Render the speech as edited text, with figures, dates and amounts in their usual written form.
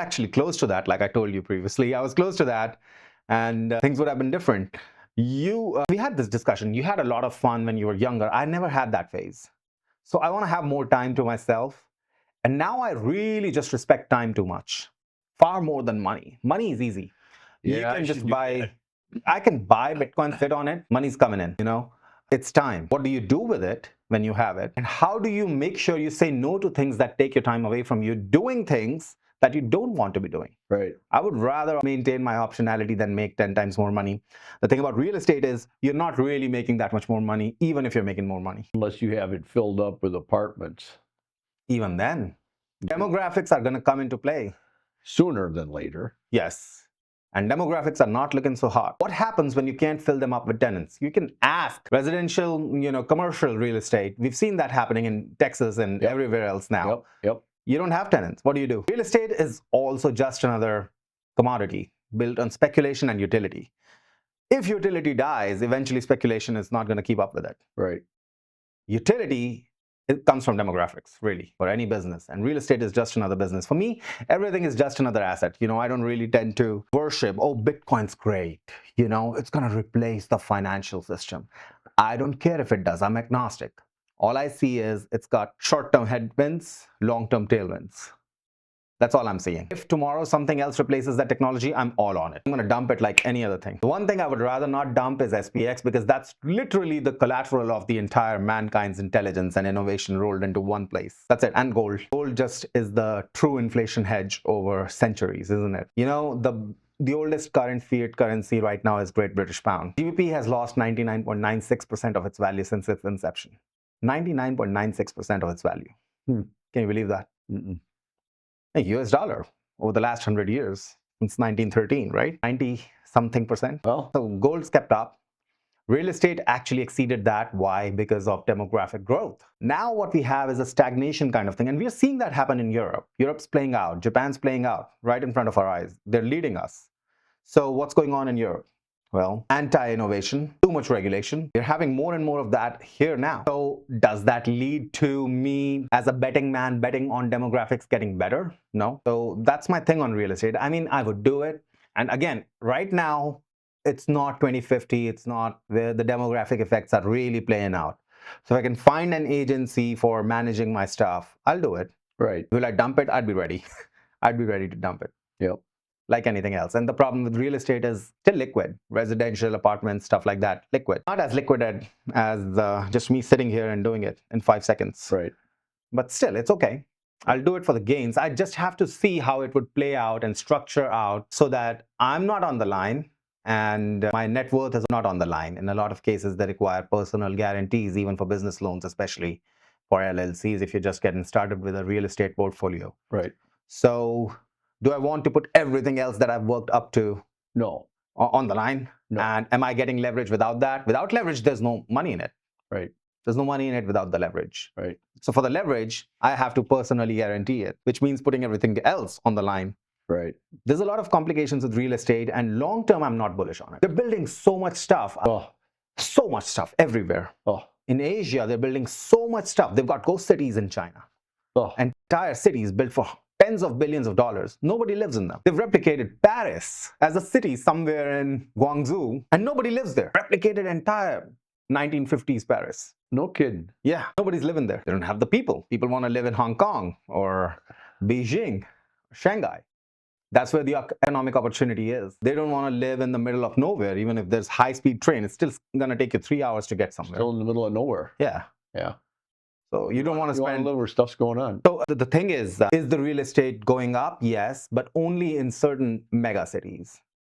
actually close to that, like I told you previously. I was close to that, and things would have been different. We had this discussion. You had a lot of fun when you were younger. I never had that phase. So I want to have more time to myself. And now I really just respect time too much, far more than money. Money is easy. You Yeah, can just buy, I can buy Bitcoin, sit on it, money's coming in, It's time. What do you do with it when you have it? And how do you make sure you say no to things that take your time away from you, doing things that you don't want to be doing? Right. I would rather maintain my optionality than make 10 times more money. The thing about real estate is you're not really making that much more money, even if you're making more money. Unless you have it filled up with apartments. Even then, demographics are going to come into play. Sooner than later. Yes. And demographics are not looking so hot. What happens when you can't fill them up with tenants? You can ask residential, commercial real estate. We've seen that happening in Texas and everywhere else now. Yep. You don't have tenants. What do? Real estate is also just another commodity built on speculation and utility. If utility dies, eventually speculation is not going to keep up with it. Right. Utility, it comes from demographics, really, for any business. And real estate is just another business. For me, everything is just another asset. I don't really tend to worship, oh, Bitcoin's great. It's going to replace the financial system. I don't care if it does. I'm agnostic. All I see is it's got short-term headwinds, long-term tailwinds. That's all I'm seeing. If tomorrow something else replaces that technology, I'm all on it. I'm going to dump it like any other thing. The one thing I would rather not dump is SPX, because that's literally the collateral of the entire mankind's intelligence and innovation rolled into one place. That's it. And gold. Gold just is the true inflation hedge over centuries, isn't it? The oldest current fiat currency right now is Great British Pound. GBP has lost 99.96% of its value since its inception. 99.96% of its value. Can you believe that? A US dollar over the last 100 years, since 1913, right? 90 something percent. Well, so gold's kept up. Real estate actually exceeded that. Why? Because of demographic growth. Now what we have is a stagnation kind of thing. And we're seeing that happen in Europe. Europe's playing out. Japan's playing out right in front of our eyes. They're leading us. So what's going on in Europe? Well, anti-innovation, too much regulation. We're having more and more of that here now. So does that lead to me as a betting man betting on demographics getting better? No. So that's my thing on real estate. I mean, I would do it. And again, right now, it's not 2050. It's not where the demographic effects are really playing out. So if I can find an agency for managing my stuff, I'll do it. Right. Will I dump it? I'd be ready. I'd be ready to dump it. Yep. Like anything else. And the problem with real estate is still liquid. Residential apartments, stuff like that, liquid. Not as liquid as just me sitting here and doing it in 5 seconds. Right. But still, it's okay. I'll do it for the gains. I just have to see how it would play out and structure out so that I'm not on the line and my net worth is not on the line. In a lot of cases, they require personal guarantees, even for business loans, especially for LLCs, if you're just getting started with a real estate portfolio. Right. So do I want to put everything else that I've worked up to on the line? No. And am I getting leverage without that? Without leverage, there's no money in it. Right. There's no money in it without the leverage. Right. So for the leverage, I have to personally guarantee it, which means putting everything else on the line. Right. There's a lot of complications with real estate, and long term, I'm not bullish on it. They're building so much stuff. So much stuff everywhere. In Asia, they're building so much stuff. They've got ghost cities in China. Entire cities built for tens of billions of dollars. Nobody lives in them. They've replicated Paris as a city somewhere in Guangzhou, and nobody lives there. Replicated entire 1950s Paris. No kidding. Yeah, nobody's living there. They don't have the people. People want to live in Hong Kong or Beijing, or Shanghai. That's where the economic opportunity is. They don't want to live in the middle of nowhere. Even if there's high-speed train, it's still going to take you 3 hours to get somewhere. Still in the middle of nowhere. Yeah. Yeah. So you don't want to spend... You want to live where stuff's going on. So the thing is the real estate going up? Yes, but only in certain mega cities.